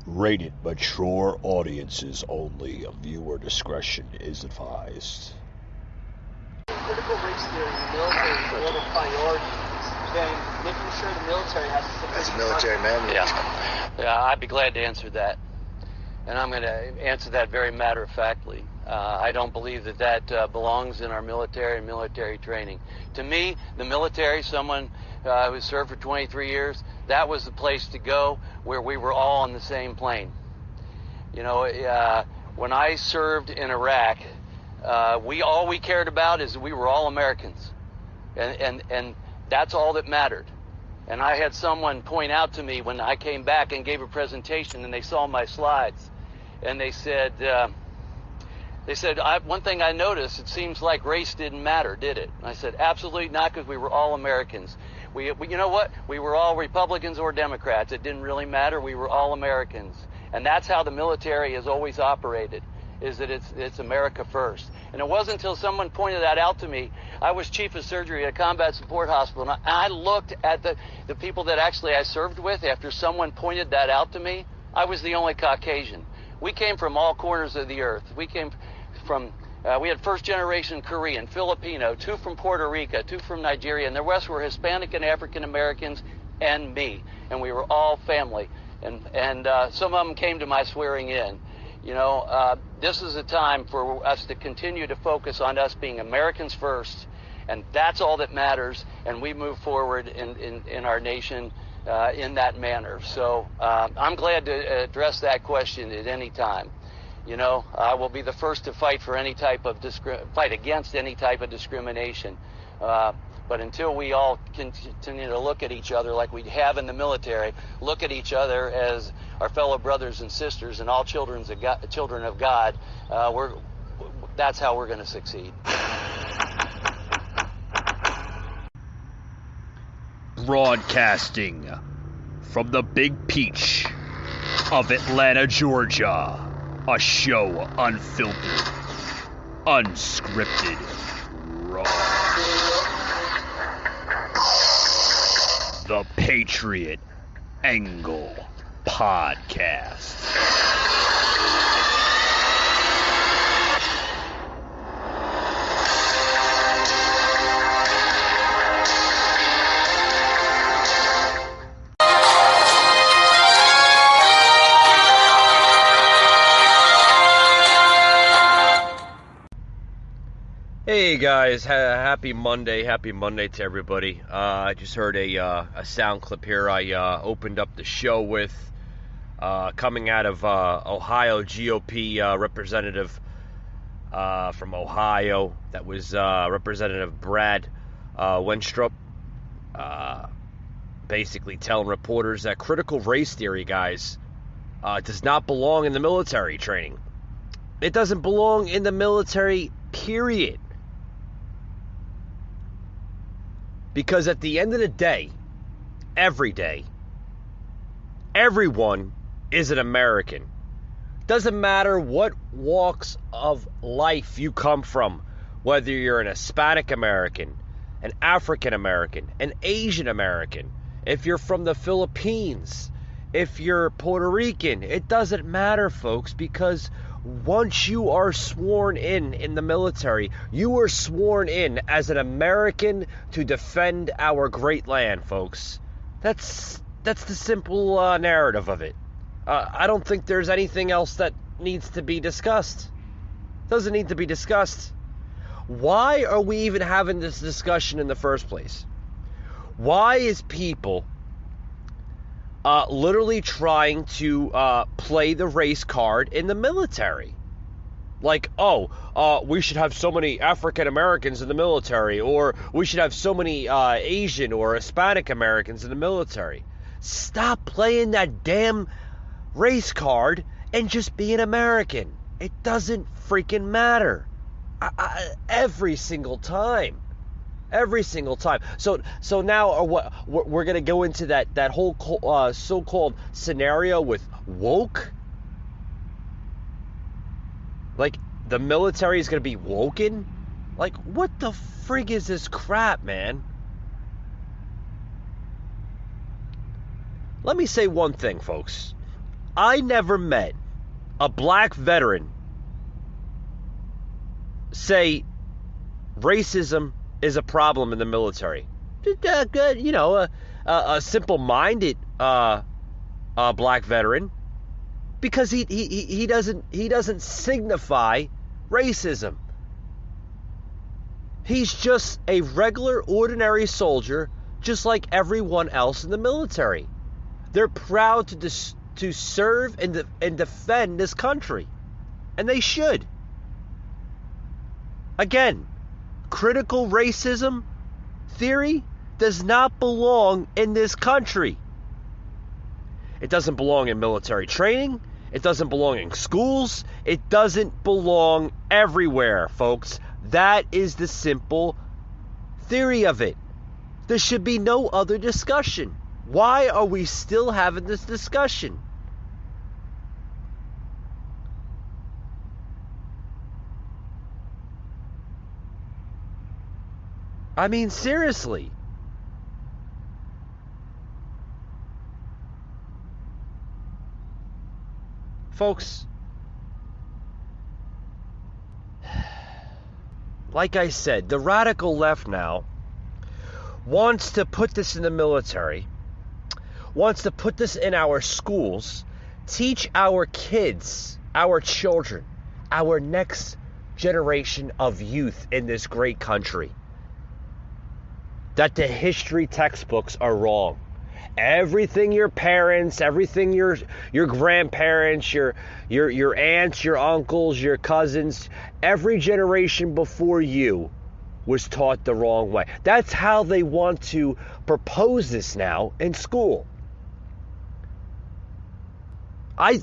Rated mature audiences only. Viewer discretion is advised. Critical race theory in the military is one of the priorities, then making sure the military has a As a military man, yeah, I'd be glad to answer that. And I'm going to answer that very matter-of-factly. I don't believe that belongs in our military and military training. To me, the military, someone who served for 23 years, that was the place to go where we were all on the same plane. You know, when I served in Iraq, all we cared about is we were all Americans. And that's all that mattered. And I had someone point out to me when I came back and gave a presentation and they saw my slides. And they said, one thing I noticed, it seems like race didn't matter, did it? And I said, absolutely not, because we were all Americans. We, you know what? We were all Republicans or Democrats. It didn't really matter. We were all Americans. And that's how the military has always operated, is that it's America first. And it wasn't until someone pointed that out to me. I was chief of surgery at a combat support hospital, and I looked at the people that actually I served with after someone pointed that out to me. I was the only Caucasian. We came from all corners of the earth. We came from, we had first generation Korean, Filipino, 2 from Puerto Rico, 2 from Nigeria, and the rest were Hispanic and African Americans and me. And we were all family. And some of them came to my swearing in. You know, this is a time for us to continue to focus on us being Americans first, and that's all that matters, and we move forward in our nation in that manner. So I'm glad to address that question at any time. You know, I will be the first to fight for any type of fight against any type of discrimination. But until we all continue to look at each other like we have in the military, look at each other as our fellow brothers and sisters and all children of God, that's how we're going to succeed. Broadcasting from the Big Peach of Atlanta, Georgia. A show unfiltered, unscripted, raw. The Patriot Angle Podcast. Hey guys, happy Monday to everybody. I just heard a sound clip here I opened up the show with, coming out of Ohio GOP representative from Ohio. That was Representative Brad Wenstrup, basically telling reporters that critical race theory, guys, does not belong in the military training. It doesn't belong in the military, period. Because at the end of the day, every day, everyone is an American. Doesn't matter what walks of life you come from, whether you're an Hispanic American, an African American, an Asian American, if you're from the Philippines, if you're Puerto Rican, it doesn't matter, folks, because once you are sworn in the military, you are sworn in as an American to defend our great land, folks. That's the simple narrative of it. I don't think there's anything else that needs to be discussed. Doesn't need to be discussed. Why are we even having this discussion in the first place? Why is people literally trying to play the race card in the military? Like, we should have so many African Americans in the military, or we should have so many Asian or Hispanic Americans in the military. Stop playing that damn race card and just be an American. It doesn't freaking matter. Every single time. Every single time. So now we're going to go into that whole so-called scenario with woke? Like, the military is going to be woken? Like, what the frig is this crap, man? Let me say one thing, folks. I never met a black veteran say racism is a problem in the military. You know, a simple-minded black veteran, because he doesn't signify racism. He's just a regular, ordinary soldier, just like everyone else in the military. They're proud to serve and defend this country, and they should. Again, critical racism theory does not belong in this country. It doesn't belong in military training. It doesn't belong in schools. It doesn't belong everywhere, folks. That is the simple theory of it. There should be no other discussion. Why are we still having this discussion? I mean, seriously. Folks, like I said, the radical left now wants to put this in the military, wants to put this in our schools, teach our kids, our children, our next generation of youth in this great country that the history textbooks are wrong. Everything your parents, everything your grandparents, your aunts, your uncles, your cousins, every generation before you was taught the wrong way. That's how they want to propose this now in school. I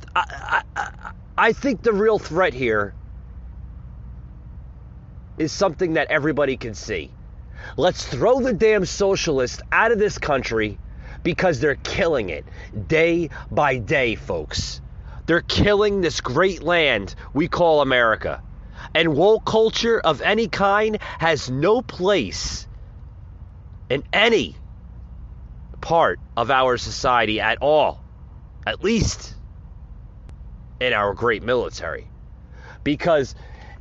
think the real threat here is something that everybody can see. Let's throw the damn socialists out of this country, because they're killing it day by day, folks. They're killing this great land we call America. And woke culture of any kind has no place in any part of our society at all. At least in our great military. Because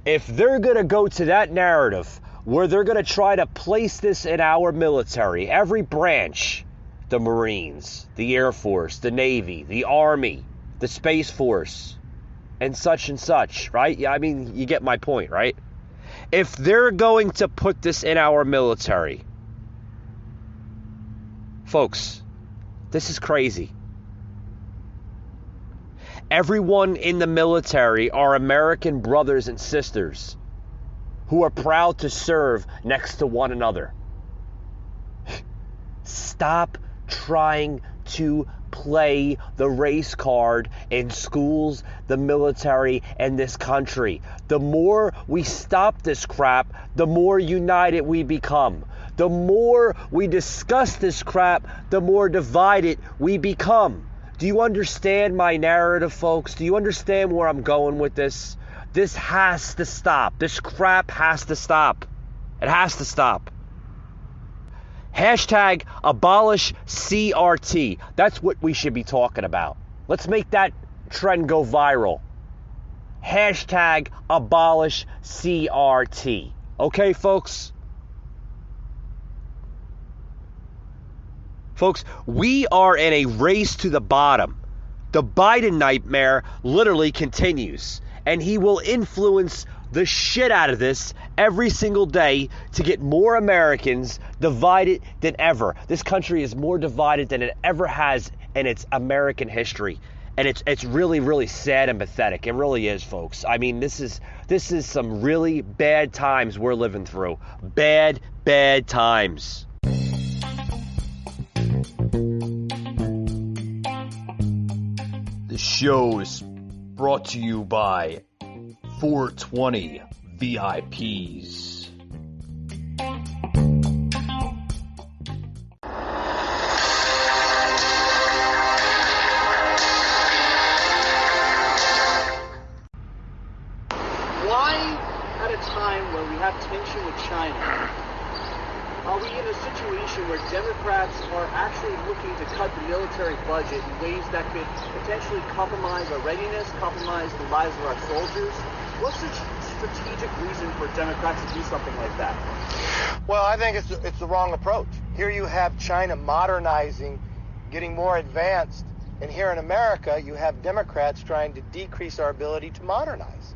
if they're going to go to that narrative where they're going to try to place this in our military, every branch, the Marines, the Air Force, the Navy, the Army, the Space Force, and such, right? Yeah, I mean, you get my point, right? If they're going to put this in our military, folks, this is crazy. Everyone in the military are American brothers and sisters who are proud to serve next to one another. Stop trying to play the race card in schools, the military, and this country. The more we stop this crap, the more united we become. The more we discuss this crap, the more divided we become. Do you understand my narrative, folks? Do you understand where I'm going with this? This has to stop. This crap has to stop. It has to stop. Hashtag abolish CRT. That's what we should be talking about. Let's make that trend go viral. Hashtag abolish CRT. Okay, folks? Folks, we are in a race to the bottom. The Biden nightmare literally continues, and he will influence the shit out of this every single day to get more Americans divided than ever. This country is more divided than it ever has in its American history. And it's really, really sad and pathetic. It really is, folks. I mean, this is some really bad times we're living through. Bad times. The show is brought to you by 420 VIPs. Why, at a time where we have tension with China, are we in a situation situation where Democrats are actually looking to cut the military budget in ways that could potentially compromise our readiness, compromise the lives of our soldiers. What's the strategic reason for Democrats to do something like that? Well, I think it's the wrong approach. Here you have China modernizing, getting more advanced, and here in America you have Democrats trying to decrease our ability to modernize.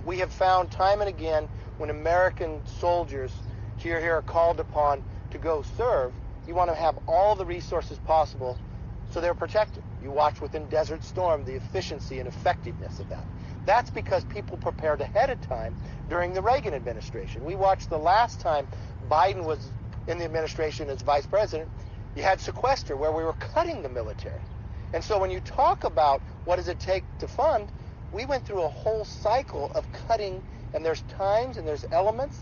We have found time and again when American soldiers here are called upon to go serve, you want to have all the resources possible so they're protected. You watch within Desert Storm the efficiency and effectiveness of that. That's because people prepared ahead of time during the Reagan administration. We watched the last time Biden was in the administration as vice president, you had sequester where we were cutting the military. And so when you talk about what does it take to fund, we went through a whole cycle of cutting, and there's times and there's elements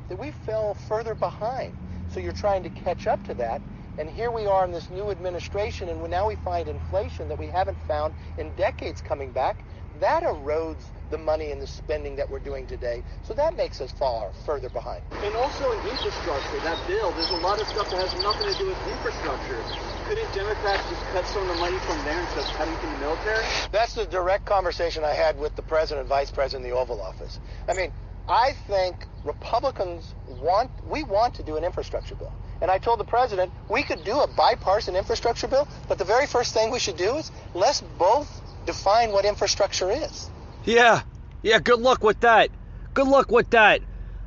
that we fell further behind. So you're trying to catch up to that. And here we are in this new administration, and now we find inflation that we haven't found in decades coming back. That erodes the money and the spending that we're doing today. So that makes us fall further behind. And also in infrastructure, that bill, there's a lot of stuff that has nothing to do with infrastructure. Couldn't Democrats just cut some of the money from there instead of cutting from the military? That's the direct conversation I had with the president and vice president in the Oval Office. I mean, I think Republicans want to do an infrastructure bill. And I told the president we could do a bipartisan infrastructure bill, but the very first thing we should do is let's both define what infrastructure is. Yeah, good luck with that. Good luck with that.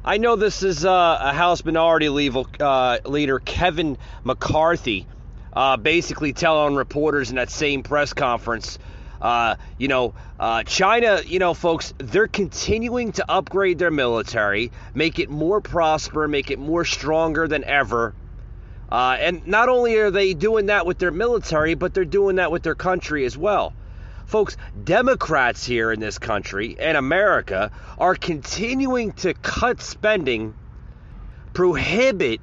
I know this is a House Minority Leader, Kevin McCarthy, basically telling reporters in that same press conference, China, folks, they're continuing to upgrade their military, make it more prosper, make it more stronger than ever. And not only are they doing that with their military, but they're doing that with their country as well. Folks, Democrats here in this country and America are continuing to cut spending, prohibit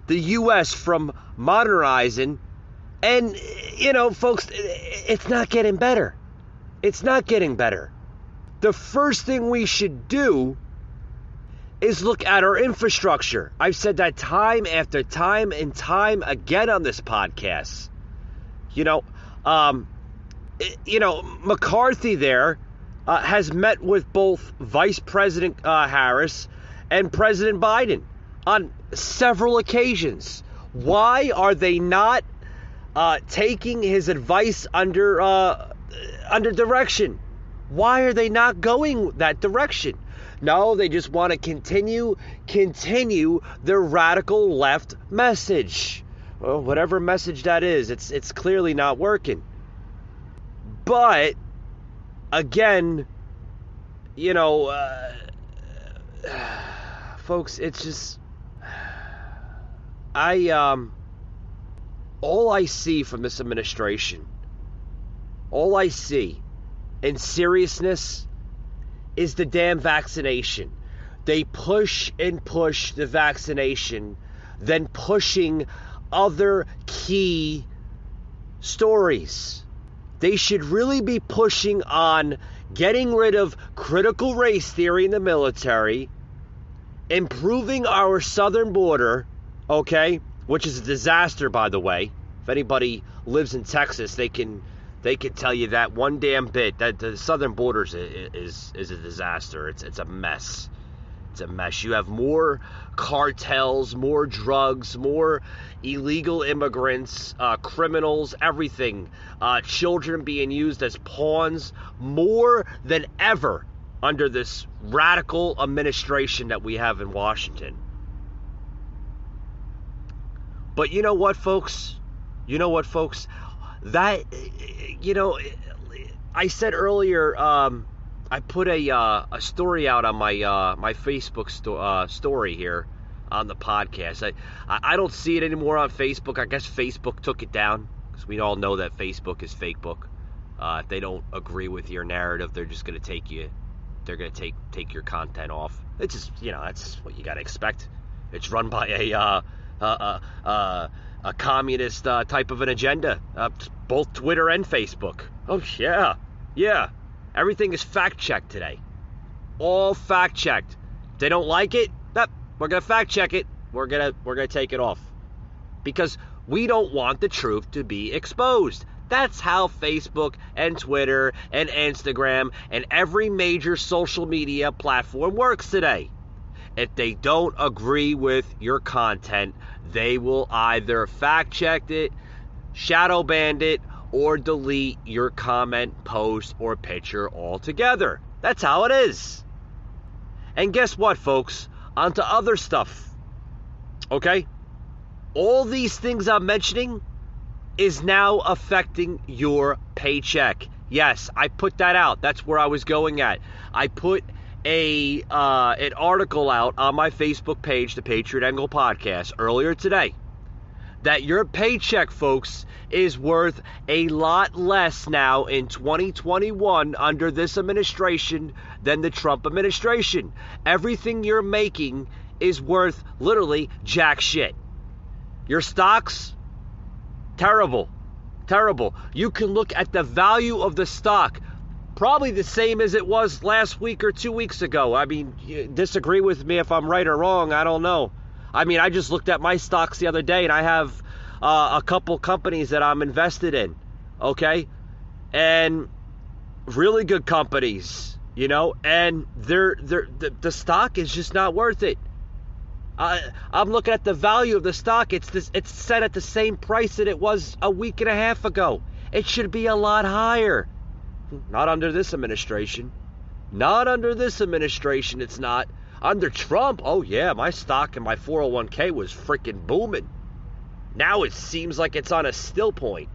the U.S. from modernizing, and, folks, it's not getting better. It's not getting better. The first thing we should do is look at our infrastructure. I've said that time after time and time again on this podcast. McCarthy there has met with both Vice President Harris and President Biden on several occasions. Why are they not taking his advice under direction? Why are they not going that direction? No, they just want to continue their radical left message. Well, whatever message that is, it's clearly not working. But again, folks, it's just all I see from this administration, all I see in seriousness is the damn vaccination. They push and push the vaccination, then pushing other key stories. They should really be pushing on getting rid of critical race theory in the military, improving our southern border, okay, which is a disaster, by the way. If anybody lives in Texas, they can tell you that one damn bit, that the southern border is a disaster. It's a mess. It's a mess. You have more cartels, more drugs, more illegal immigrants, criminals, everything. Children being used as pawns more than ever under this radical administration that we have in Washington. But you know what, folks? That, I said earlier, I put a story out on my Facebook story here on the podcast. I don't see it anymore on Facebook. I guess Facebook took it down because we all know that Facebook is fake book. If they don't agree with your narrative, they're just going to take you. They're going to take your content off. It's just, that's what you got to expect. It's run by a communist type of an agenda, both Twitter and Facebook. Oh yeah. Everything is fact-checked today. All fact-checked. If they don't like it, we're gonna fact-check it. We're gonna take it off. because we don't want the truth to be exposed. That's how Facebook and Twitter and Instagram and every major social media platform works today. If they don't agree with your content, they will either fact check it, shadow ban it, or delete your comment, post, or picture altogether. That's how it is. And guess what, folks? On to other stuff. Okay? All these things I'm mentioning is now affecting your paycheck. Yes, I put that out. That's where I was going at. I put an article out on my Facebook page, the Patriot Angle Podcast, earlier today, that your paycheck, folks, is worth a lot less now in 2021 under this administration than the Trump administration. Everything you're making is worth literally jack shit. Your stocks, terrible. You can look at the value of the stock, probably the same as it was last week or 2 weeks ago. I mean, disagree with me if I'm right or wrong, I don't know. I mean, I just looked at my stocks the other day, and I have a couple companies that I'm invested in, okay? And really good companies, and the stock is just not worth it. I'm looking at the value of the stock. It's set at the same price that it was a week and a half ago. It should be a lot higher. Not under this administration. Not under this administration, it's not. Under Trump, oh yeah, my stock and my 401k was freaking booming. Now it seems like it's on a still point.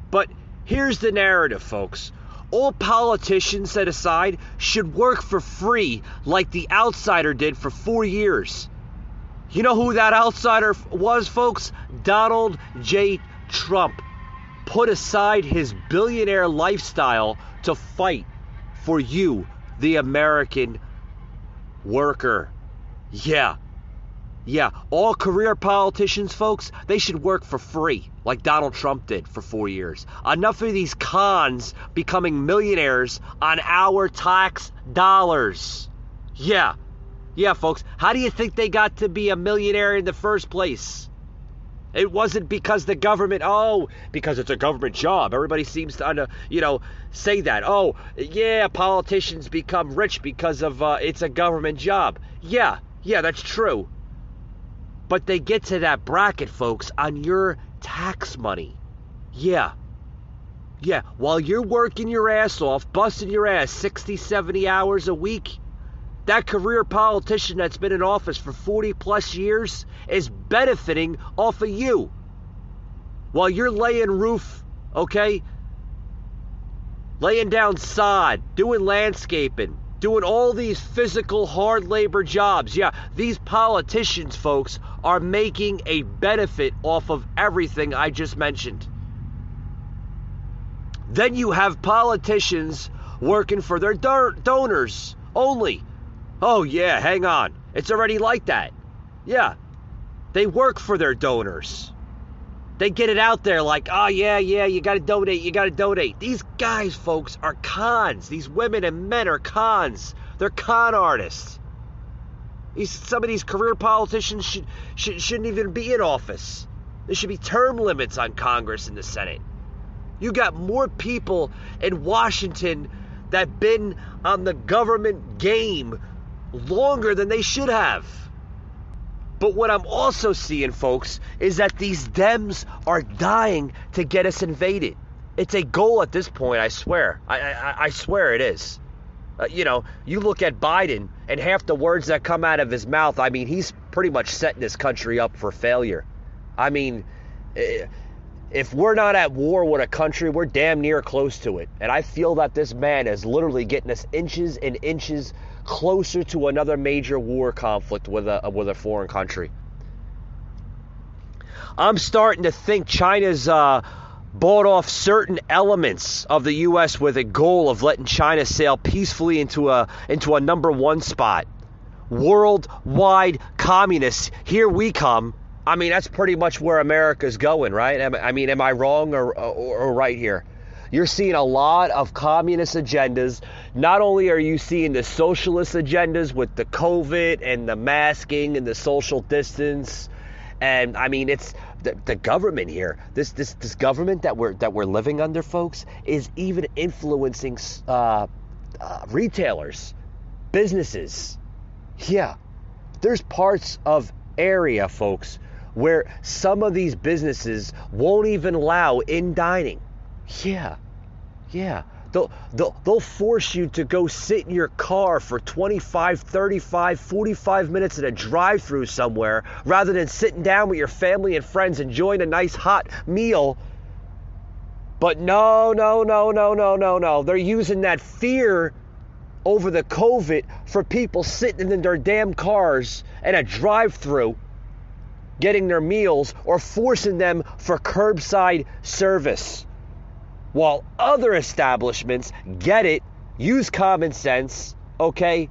But here's the narrative, folks. All politicians, set aside, should work for free like the outsider did for 4 years. You know who that outsider was, folks? Donald J. Trump put aside his billionaire lifestyle to fight for you, the American worker. Yeah, all career politicians, folks, they should work for free like Donald Trump did for 4 years. Enough of these cons becoming millionaires on our tax dollars. Yeah, folks, how do you think they got to be a millionaire in the first place? It wasn't because the government, because it's a government job. Everybody seems to, say that. Oh, yeah, politicians become rich because of it's a government job. Yeah, that's true. But they get to that bracket, folks, on your tax money. Yeah. While you're working your ass off, busting your ass 60, 70 hours a week, that career politician that's been in office for 40 plus years is benefiting off of you. While you're laying roof, okay? Laying down sod, doing landscaping, doing all these physical hard labor jobs. Yeah, these politicians, folks, are making a benefit off of everything I just mentioned. Then you have politicians working for their donors only. Oh yeah, hang on. It's already like that. Yeah, they work for their donors. They get it out there like, oh yeah, you gotta donate. These guys, folks, are cons. These women and men are cons. They're con artists. Some of these career politicians shouldn't even be in office. There should be term limits on Congress and the Senate. You got more people in Washington that been on the government game longer than they should have. But what I'm also seeing, folks, is that these Dems are dying to get us invaded. It's a goal at this point, I swear. I swear it is. You look at Biden and half the words that come out of his mouth, I mean, he's pretty much setting this country up for failure. I mean, if we're not at war with a country, we're damn near close to it. And I feel that this man is literally getting us inches and inches closer to another major war conflict with a foreign country. I'm starting to think China's bought off certain elements of the U.S. with a goal of letting China sail peacefully into a number one spot. Worldwide communists, here we come. I mean, that's pretty much where America's going, right? I mean, am I wrong or right here? You're seeing a lot of communist agendas. Not only are you seeing the socialist agendas with the COVID and the masking and the social distance And I mean, it's the government here. This government that we're living under, folks, is even influencing retailers, businesses. Yeah, there's parts of area, folks, where some of these businesses won't even allow in dining. Yeah. They'll force you to go sit in your car for 25, 35, 45 minutes in a drive-through somewhere rather than sitting down with your family and friends enjoying a nice hot meal. But no. They're using that fear over the COVID for people sitting in their damn cars in a drive-through getting their meals, or forcing them for curbside service. While other establishments get it, use common sense, okay,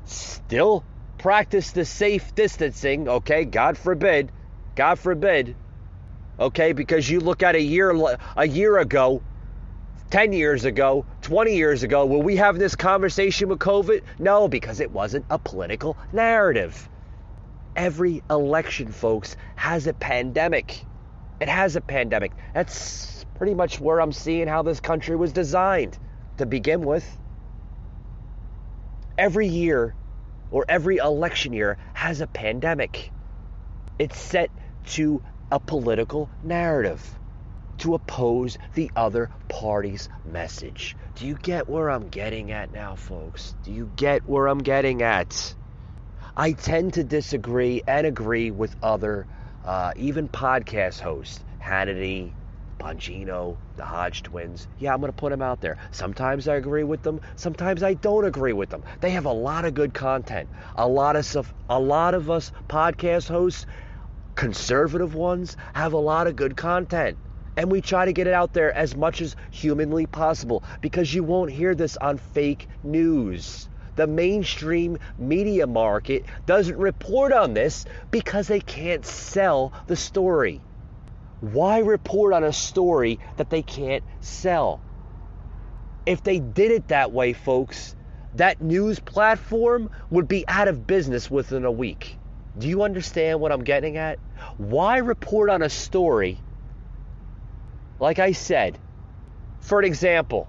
still practice the safe distancing, okay, God forbid, okay, because you look at a year ago, 10 years ago, 20 years ago, were we having this conversation with COVID? No, because it wasn't a political narrative. Every election, folks, has a pandemic. It has a pandemic. That's pretty much where I'm seeing how this country was designed to begin with. Every year, or every election year, has a pandemic. It's set to a political narrative to oppose the other party's message. Do you get where I'm getting at now, folks? Do you get where I'm getting at? I tend to disagree and agree with other, even podcast hosts, Hannity, Bongino, the Hodge twins. Yeah, I'm going to put them out there. Sometimes I agree with them. Sometimes I don't agree with them. They have a lot of good content. A lot of us podcast hosts, conservative ones, have a lot of good content. And we try to get it out there as much as humanly possible, because you won't hear this on fake news. The mainstream media market doesn't report on this because they can't sell the story. Why report on a story that they can't sell? If they did it that way, folks, that news platform would be out of business within a week. Do you understand what I'm getting at? Why report on a story? Like I said, for an example,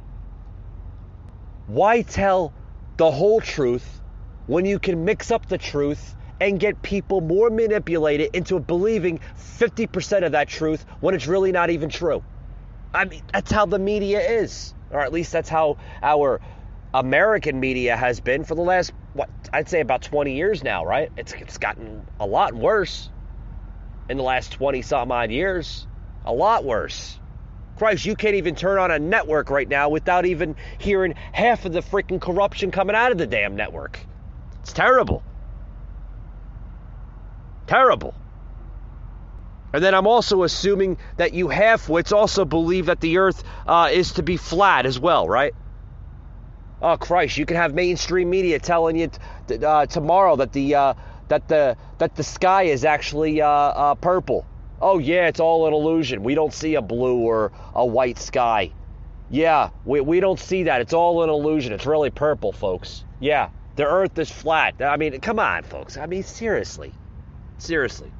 why tell the whole truth when you can mix up the truth and get people more manipulated into believing 50% of that truth when it's really not even true? I mean, that's how the media is. Or at least that's how our American media has been for the last, I'd say about 20 years now, right? It's gotten a lot worse in the last 20 some odd years. A lot worse. Christ, you can't even turn on a network right now without even hearing half of the freaking corruption coming out of the damn network. It's terrible. Terrible. And then I'm also assuming that you half-wits also believe that the earth is to be flat as well, right? Oh, Christ, you can have mainstream media telling you tomorrow that the sky is actually purple. Oh, yeah, it's all an illusion. We don't see a blue or a white sky. Yeah, we don't see that. It's all an illusion. It's really purple, folks. Yeah, the earth is flat. I mean, come on, folks. I mean, seriously. Seriously.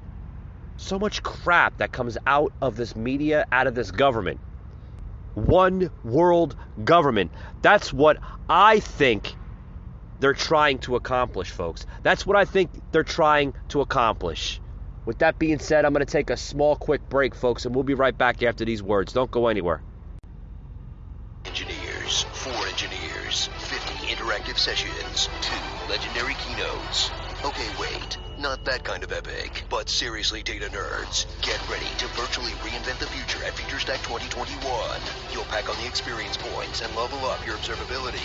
So much crap that comes out of this media, out of this government. One world government. That's what I think they're trying to accomplish, folks. That's what I think they're trying to accomplish. With that being said, I'm going to take a small, quick break, folks, and we'll be right back after these words. Don't go anywhere. Engineers, 4 engineers, 50 interactive sessions, 2 legendary keynotes. Okay, wait, not that kind of epic, but seriously data nerds. Get ready to virtually reinvent the future at FutureStack 2021. You'll pack on the experience points and level up your observability.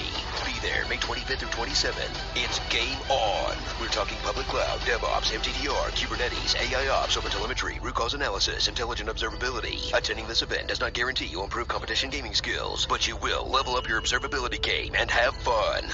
Be there May 25th through 27th. It's game on. We're talking public cloud, DevOps, MTTR, Kubernetes, AIOps, OpenTelemetry, root cause analysis, intelligent observability. Attending this event does not guarantee you'll improve competition gaming skills, but you will level up your observability game and have fun.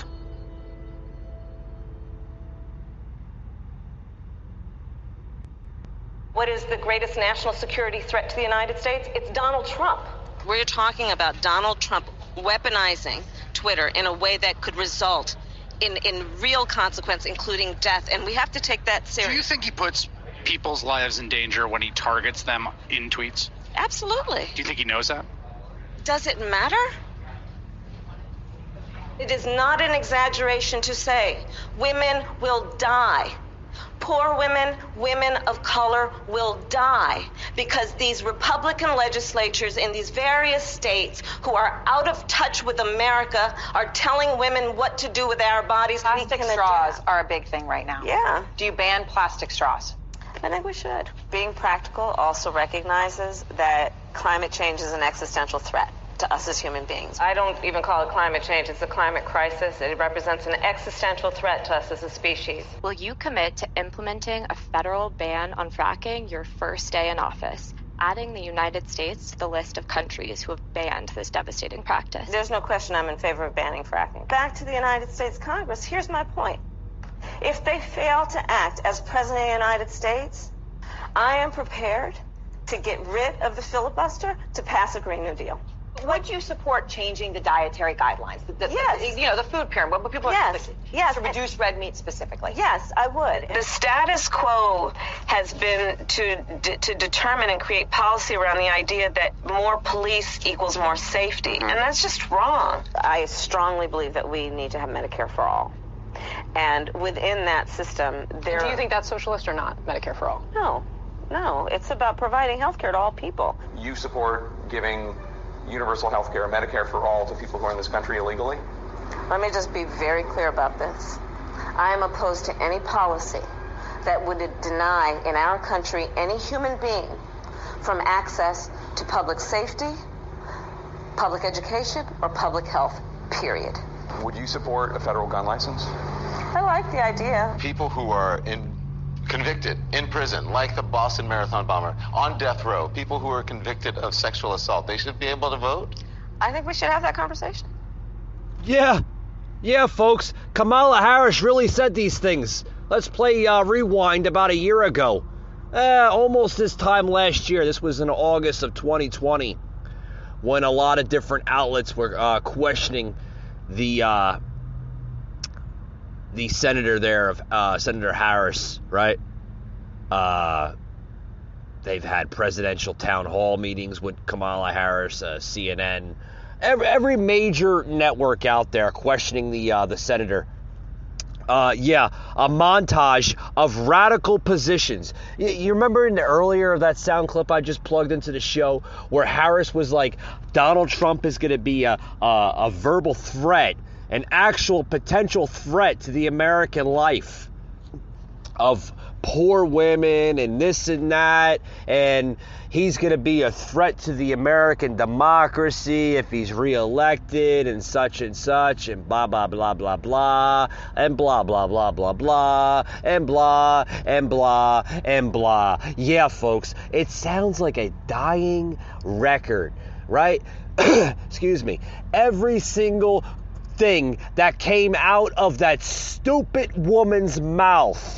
What is the greatest national security threat to the United States? It's Donald Trump. We're talking about Donald Trump weaponizing Twitter in a way that could result in real consequence, including death, and we have to take that seriously. Do you think he puts people's lives in danger when he targets them in tweets? Absolutely. Do you think he knows that? Does it matter? It is not an exaggeration to say women will die. Poor women, women of color will die because these Republican legislatures in these various states who are out of touch with America are telling women what to do with our bodies. Plastic straws are a big thing right now. Yeah. Do you ban plastic straws? I think we should. Being practical also recognizes that climate change is an existential threat to us as human beings. I don't even call it climate change, it's a climate crisis. It represents an existential threat to us as a species. Will you commit to implementing a federal ban on fracking your first day in office, adding the United States to the list of countries who have banned this devastating practice? There's no question I'm in favor of banning fracking. Back to the United States Congress, here's my point. If they fail to act as President of the United States, I am prepared to get rid of the filibuster to pass a Green New Deal. Would you support changing the dietary guidelines? Yes. The food pyramid, what people yes. are yes. to reduce red meat specifically. Yes, I would. The status quo has been to determine and create policy around the idea that more police equals more safety, and that's just wrong. I strongly believe that we need to have Medicare for all. And within that system, Do you think that's socialist or not, Medicare for all? No, it's about providing health care to all people. You support giving universal health care, Medicare for all, to people who are in this country illegally? Let me just be very clear about this. I am opposed to any policy that would deny in our country any human being from access to public safety, public education, or public health, period. Would you support a federal gun license? I like the idea. People who are convicted in prison, like the Boston Marathon bomber, on death row, people who are convicted of sexual assault, they should be able to vote? I think we should have that conversation. Yeah, folks. Kamala Harris really said these things. Let's play rewind about a year ago. Almost this time last year. This was in August of 2020, when a lot of different outlets were questioning the senator there of Senator Harris, right? They've had presidential town hall meetings with Kamala Harris, CNN, every major network out there questioning the senator. A montage of radical positions. You remember in the earlier of that sound clip I just plugged into the show where Harris was like, Donald Trump is going to be a verbal threat, an actual potential threat to the American life of poor women and this and that, and he's going to be a threat to the American democracy if he's reelected and such and blah, blah, blah, blah, blah, and blah, blah, blah, blah, blah, and blah, and blah, and blah. Yeah, folks, it sounds like a dying record, right? Excuse me. Every single thing that came out of that stupid woman's mouth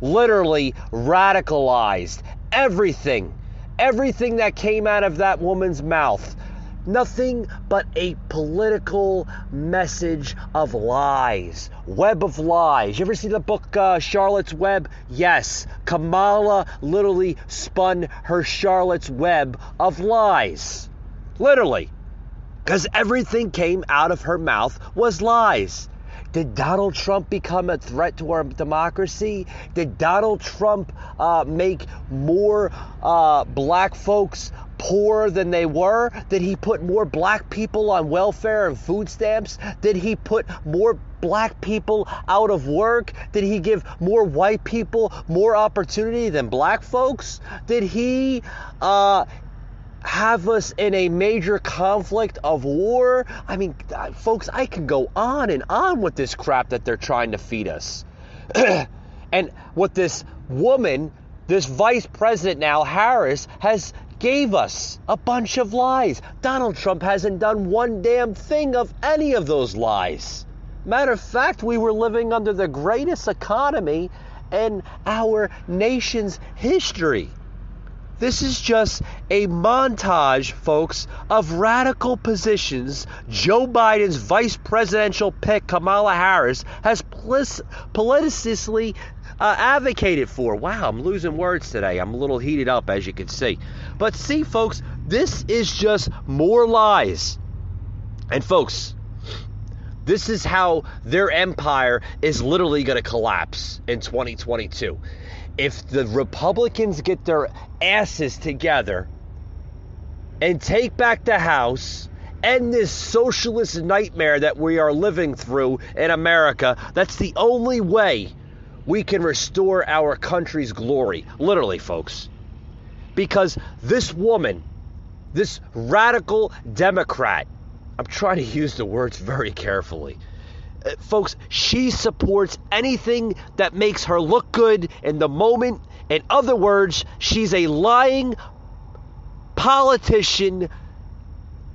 literally radicalized everything that came out of that woman's mouth. Nothing but a political message of lies. Web of lies. You ever see the book Charlotte's Web? Yes. Kamala literally spun her Charlotte's Web of lies. Literally. Because everything came out of her mouth was lies. Did Donald Trump become a threat to our democracy? Did Donald Trump make more black folks poorer than they were? Did he put more black people on welfare and food stamps? Did he put more black people out of work? Did he give more white people more opportunity than black folks? Did he have us in a major conflict of war? I mean, folks, I can go on and on with this crap that they're trying to feed us. And what this woman, this vice president now, Harris, has gave us a bunch of lies. Donald Trump hasn't done one damn thing of any of those lies. Matter of fact, we were living under the greatest economy in our nation's history. This is just a montage, folks, of radical positions Joe Biden's vice presidential pick, Kamala Harris, has politically advocated for. Wow, I'm losing words today. I'm a little heated up, as you can see. But see, folks, this is just more lies. And folks, this is how their empire is literally going to collapse in 2022. If the Republicans get their asses together and take back the House, end this socialist nightmare that we are living through in America, that's the only way we can restore our country's glory. Literally, folks. Because this woman, this radical Democrat, I'm trying to use the words very carefully. Folks, she supports anything that makes her look good in the moment. In other words, she's a lying politician.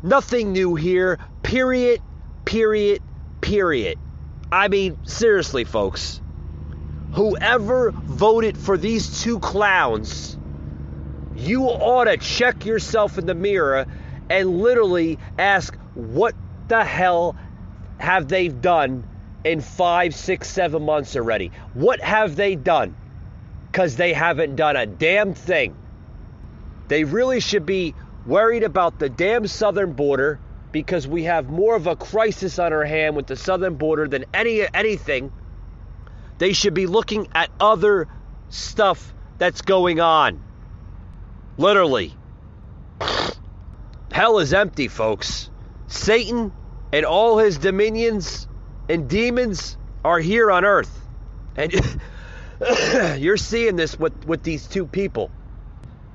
Nothing new here. Period. Period. Period. I mean, seriously, folks. Whoever voted for these two clowns, you ought to check yourself in the mirror and literally ask, what the hell have they done in 5, 6, 7 months already? What have they done? Because they haven't done a damn thing. They really should be worried about the damn southern border, because we have more of a crisis on our hand with the southern border than anything. They should be looking at other stuff that's going on. Literally. Hell is empty, folks. Satan and all his dominions and demons are here on earth. And you're seeing this with these two people.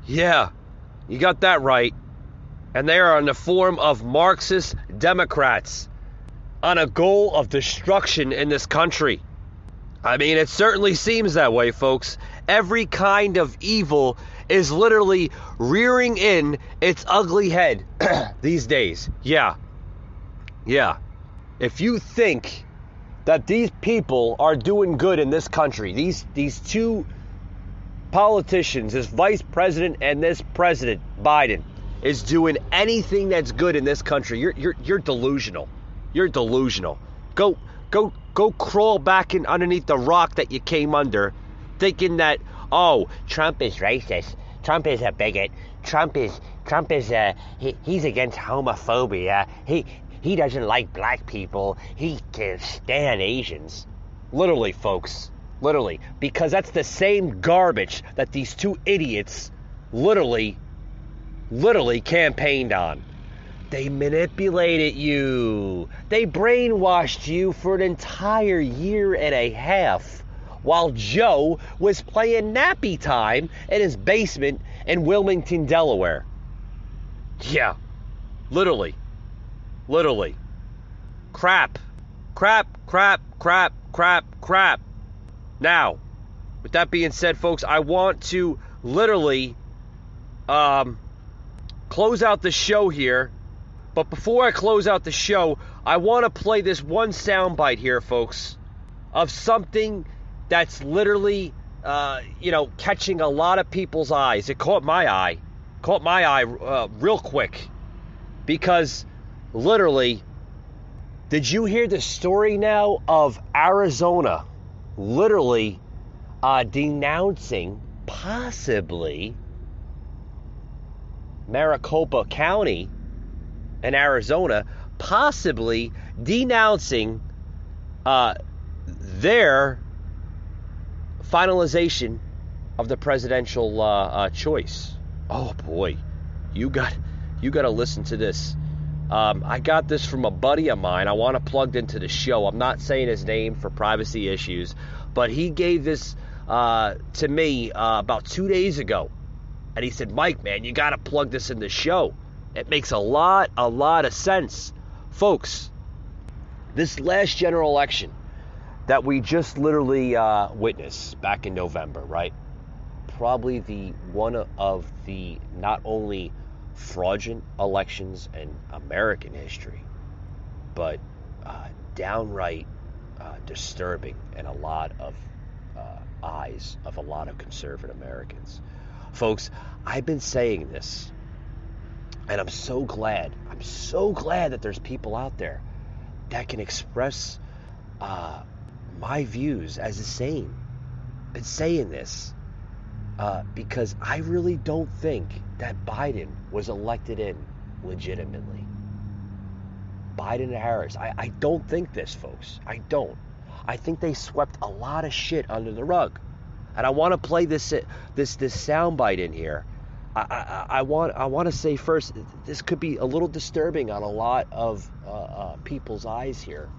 Yeah, you got that right. And they are in the form of Marxist Democrats on a goal of destruction in this country. I mean, it certainly seems that way, folks. Every kind of evil is literally rearing in its ugly head these days. Yeah. If you think that these people are doing good in this country, these two politicians, this vice president and this president, Biden, is doing anything that's good in this country, you're delusional. You're delusional. Go crawl back in underneath the rock that you came under, thinking that, oh, Trump is racist. Trump is a bigot. Trump is he's against homophobia. He doesn't like black people. He can't stand Asians. Literally, folks. Literally. Because that's the same garbage that these two idiots literally campaigned on. They manipulated you. They brainwashed you for an entire year and a half while Joe was playing nappy time in his basement in Wilmington, Delaware. Yeah, literally. Crap. Now, with that being said, folks, I want to literally close out the show here. But before I close out the show, I want to play this one soundbite here, folks, of something that's literally, catching a lot of people's eyes. It caught my eye real quick, because literally, did you hear the story now of Arizona literally denouncing possibly Maricopa County in Arizona, possibly denouncing their finalization of the presidential choice? Oh boy, you got to listen to this. I got this from a buddy of mine. I want to plug into the show. I'm not saying his name for privacy issues, but he gave this to me about 2 days ago, and he said, "Mike, man, you got to plug this in the show. It makes a lot of sense." Folks, this last general election that we just literally witnessed back in November, right? Probably the one of the not only fraudulent elections in American history, but downright disturbing in a lot of eyes of a lot of conservative Americans. Folks, I've been saying this, and I'm so glad that there's people out there that can express my views as the same. been saying this because I really don't think that Biden was elected in legitimately. Biden and Harris. I don't think this, folks. I don't. I think they swept a lot of shit under the rug. And I want to play this soundbite in here. I want to say first, this could be a little disturbing on a lot of people's eyes here,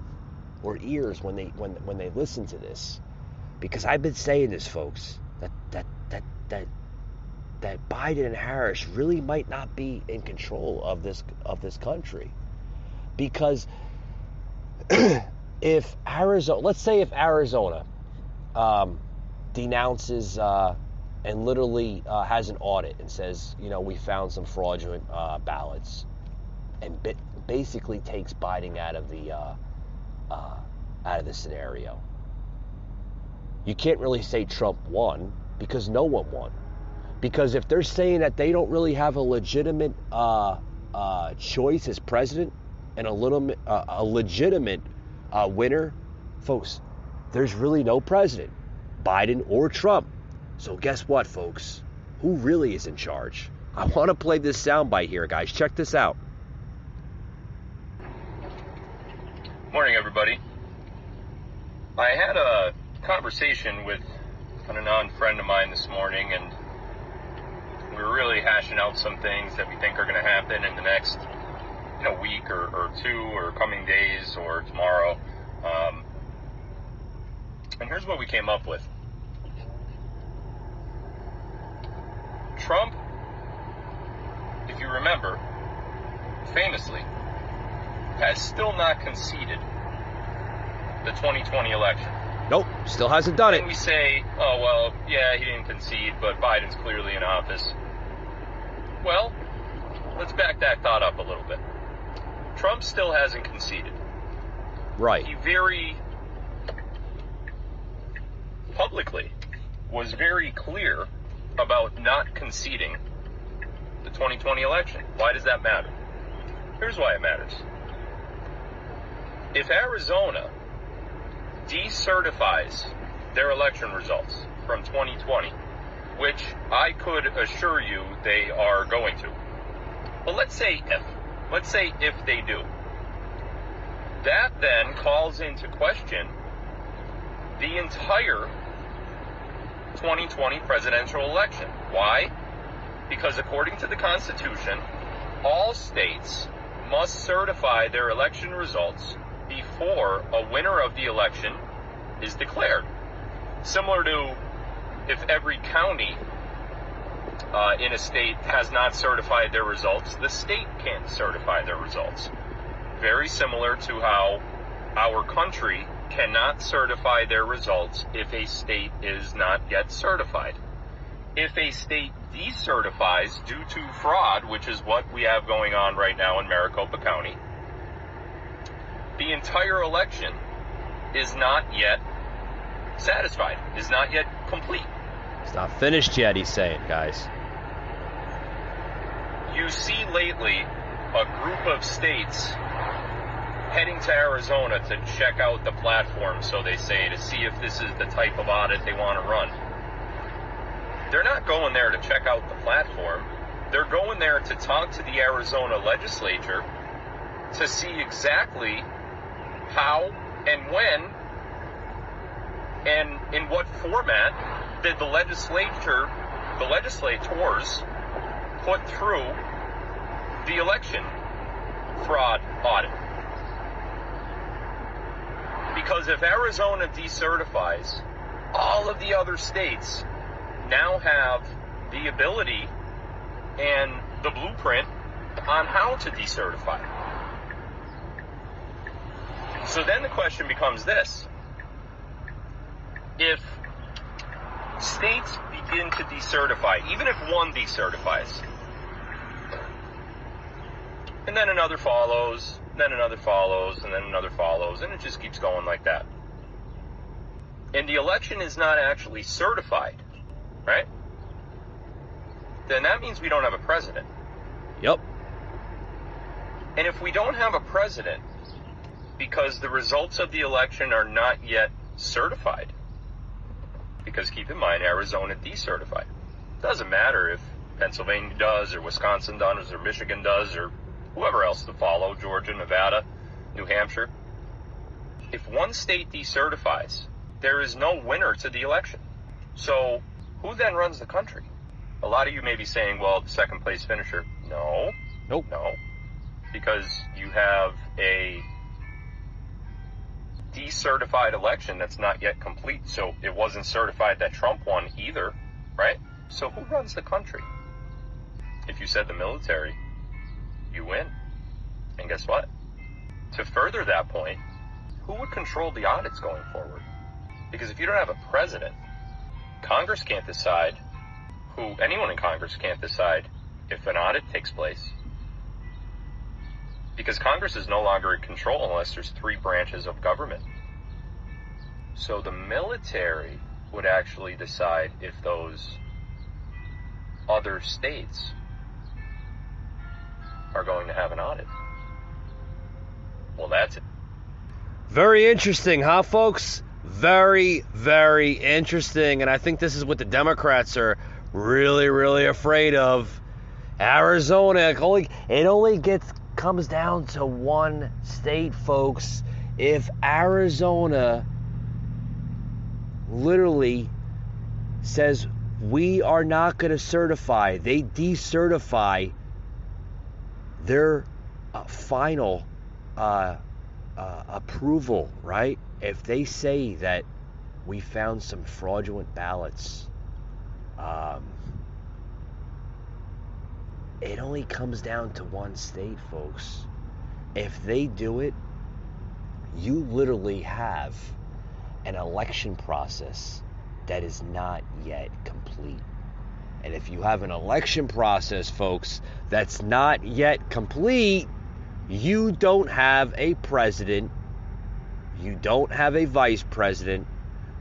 or ears when they listen to this, because I've been saying this, folks, that Biden and Harris really might not be in control of this country, because if Arizona, let's say if Arizona denounces and literally has an audit and says, we found some fraudulent ballots, and basically takes Biden out of the scenario. You can't really say Trump won, because no one won. Because if they're saying that they don't really have a legitimate choice as president and a legitimate winner, folks, there's really no president, Biden or Trump. So guess what, folks? Who really is in charge? I want to play this soundbite here, guys. Check this out. Morning, everybody. I had a conversation with an unknown friend of mine this morning, and we were really hashing out some things that we think are going to happen in the next week or two, or coming days, or tomorrow. And here's what we came up with. Trump, if you remember, famously, has still not conceded the 2020 election. Nope, still hasn't done it. And we say, oh, well, yeah, he didn't concede, but Biden's clearly in office. Well, let's back that thought up a little bit. Trump still hasn't conceded. Right. He very publicly was very clear about not conceding the 2020 election. Why does that matter? Here's why it matters. If Arizona decertifies their election results from 2020, which I could assure you they are going to, but let's say if they do, that then calls into question the entire 2020 presidential election. Why? Because according to the Constitution, all states must certify their election results before a winner of the election is declared. Similar to if every county in a state has not certified their results, the state can't certify their results. Very similar to how our country cannot certify their results if a state is not yet certified. If a state decertifies due to fraud, which is what we have going on right now in Maricopa County, the entire election is not yet satisfied, is not yet complete. It's not finished yet, he's saying, guys. You see lately a group of states heading to Arizona to check out the platform, so they say, to see if this is the type of audit they want to run. They're not going there to check out the platform. They're going there to talk to the Arizona legislature to see exactly how and when and in what format did the legislators put through the election fraud audit. Because if Arizona decertifies, all of the other states now have the ability and the blueprint on how to decertify. So then the question becomes this. If states begin to decertify, even if one decertifies, and then another follows, then another follows, and then another follows, and it just keeps going like that, and the election is not actually certified, right? Then that means we don't have a president. Yep. And if we don't have a president because the results of the election are not yet certified, Because keep in mind, Arizona decertified. Doesn't matter if Pennsylvania does, or Wisconsin does, or Michigan does, or whoever else to follow, Georgia, Nevada, New Hampshire. If one state decertifies, there is no winner to the election. So who then runs the country? A lot of you may be saying, well, the second place finisher. No. Nope. No. Because you have a decertified election that's not yet complete. So it wasn't certified that Trump won either, right? So who runs the country? If you said the military, you win. And guess what? To further that point, who would control the audits going forward? Because if you don't have a president, Congress can't decide anyone in Congress can't decide if an audit takes place. Because Congress is no longer in control unless there's 3 branches of government. So the military would actually decide if those other states are going to have an audit. Well, that's it. Very interesting, huh, folks? Very, very interesting. And I think this is what the Democrats are really, really afraid of. Arizona, it only comes down to one state, folks. If Arizona literally says we are not going to certify, they decertify their final approval, right? If they say that we found some fraudulent ballots, it only comes down to one state, folks. If they do it, you literally have an election process that is not yet complete. And if you have an election process, folks, that's not yet complete, you don't have a president, you don't have a vice president,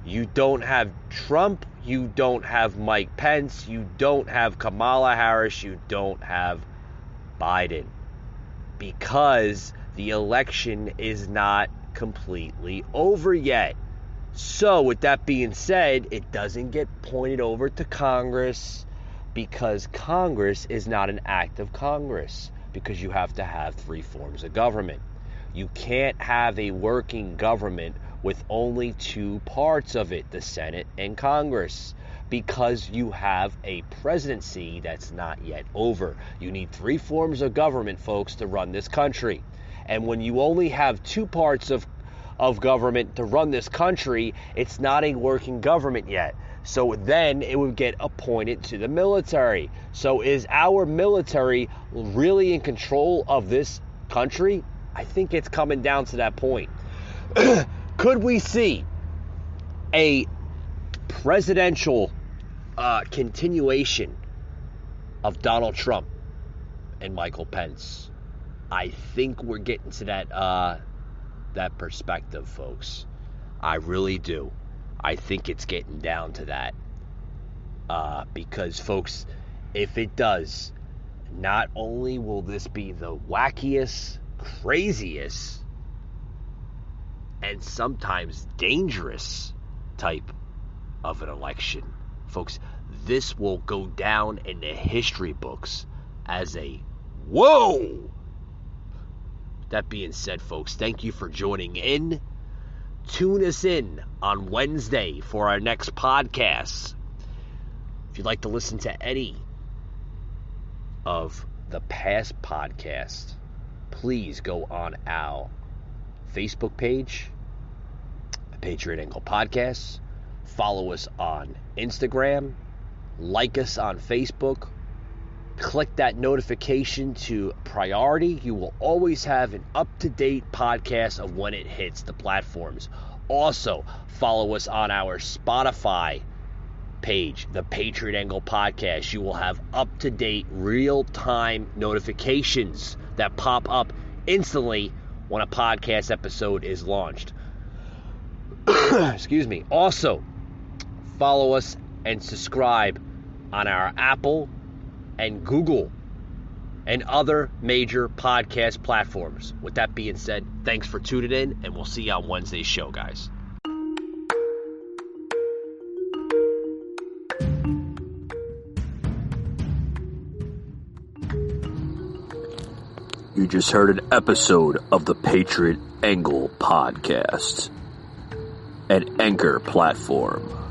you don't have Trump, you don't have Mike Pence, you don't have Kamala Harris, you don't have Biden. Because the election is not completely over yet. So, with that being said, it doesn't get pointed over to Congress because Congress is not an act of Congress, because you have to have 3 forms of government. You can't have a working government with only 2 parts of it, the Senate and Congress, because you have a presidency that's not yet over. You need 3 forms of government, folks, to run this country. And when you only have 2 parts of government to run this country, it's not a working government yet. So then it would get appointed to the military. So is our military really in control of this country? I think it's coming down to that point. Could we see a presidential continuation of Donald Trump and Michael Pence? I think we're getting to that perspective, folks. I really do. I think it's getting down to that. Because, folks, if it does, not only will this be the wackiest, craziest, and sometimes dangerous type of an election, folks, this will go down in the history books as a whoa. That being said, folks, thank you for joining in. Tune us in on Wednesday for our next podcast. If you'd like to listen to any of the past podcasts, please go on our Facebook page, Patriot Angle Podcast. Follow us on Instagram. Like us on Facebook. Click that notification to priority. You will always have an up-to-date podcast of when it hits the platforms. Also, follow us on our Spotify page, the Patriot Angle Podcast. You will have up-to-date, real-time notifications that pop up instantly when a podcast episode is launched. Excuse me. Also, follow us and subscribe on our Apple and Google and other major podcast platforms. With that being said, thanks for tuning in, and we'll see you on Wednesday's show, guys. You just heard an episode of the Patriot Angle Podcast, an Anchor platform.